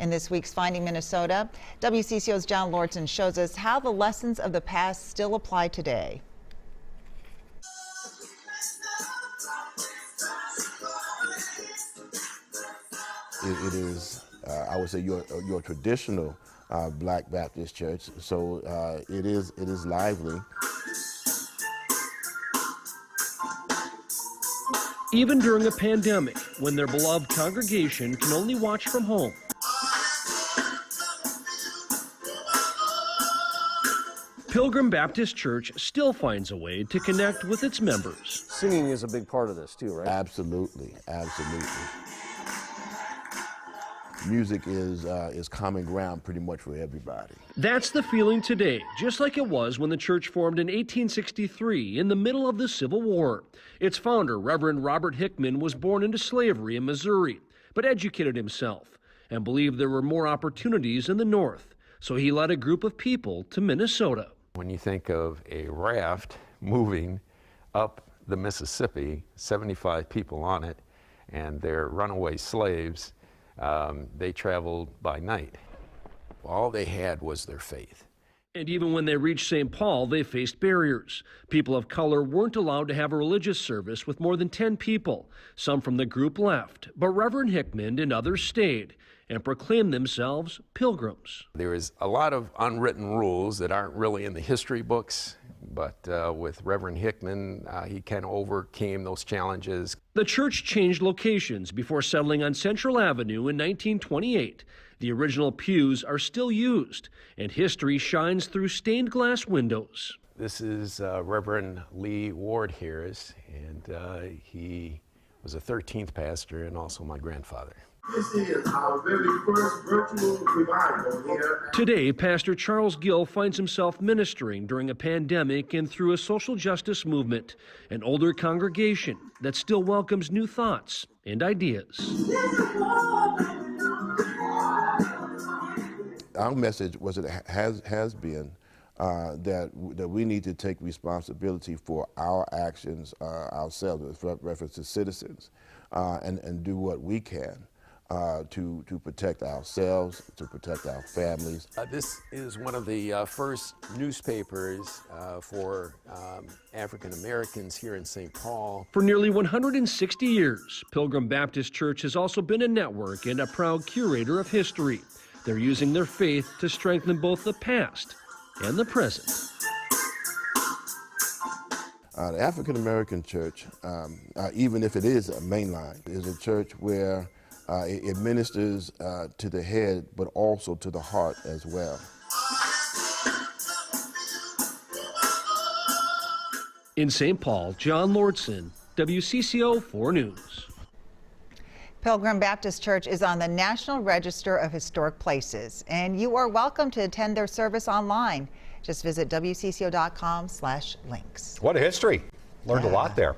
In this week's Finding Minnesota, WCCO's John Lauritsen shows us how the lessons of the past still apply today. It is, I would say, your traditional Black Baptist church, so it is lively. Even during a pandemic, when their beloved congregation can only watch from home. Pilgrim Baptist Church still finds a way to connect with its members. Singing is a big part of this too, right? Absolutely, absolutely. Music is common ground pretty much for everybody. That's the feeling today, just like it was when the church formed in 1863 in the middle of the Civil War. Its founder, Reverend Robert Hickman, was born into slavery in Missouri, but educated himself and believed there were more opportunities in the North, so he led a group of people to Minnesota. When you think of a raft moving up the Mississippi, 75 people on it, and they're runaway slaves, they traveled by night. All they had was their faith. And even when they reached St. Paul, they faced barriers. People of color weren't allowed to have a religious service with more than 10 people. Some from the group left, but Reverend Hickman and others stayed and proclaimed themselves pilgrims. There is a lot of unwritten rules that aren't really in the history books, but with Reverend Hickman, he kind of overcame those challenges. The church changed locations before settling on Central Avenue in 1928. The original pews are still used, and history shines through stained glass windows. This is Reverend Lee Ward Harris, and he was a 13th pastor and also my grandfather. This is our very first virtual revival here. Today, Pastor Charles Gill finds himself ministering during a pandemic and through a social justice movement, an older congregation that still welcomes new thoughts and ideas. Our message was it has been that we need to take responsibility for our actions ourselves, with reference to citizens, and do what we can to protect ourselves, to protect our families. This is one of the first newspapers for African Americans here in St. Paul. For nearly 160 years, Pilgrim Baptist Church has also been a network and a proud curator of history. They're using their faith to strengthen both the past and the present. The African American church, even if it is a mainline, is a church where it ministers to the head, but also to the heart as well. In St. Paul, John Lauritsen, WCCO 4 News. Pilgrim Baptist Church is on the National Register of Historic Places, and you are welcome to attend their service online. Just visit WCCO.com/links. What a history. Learned a lot there.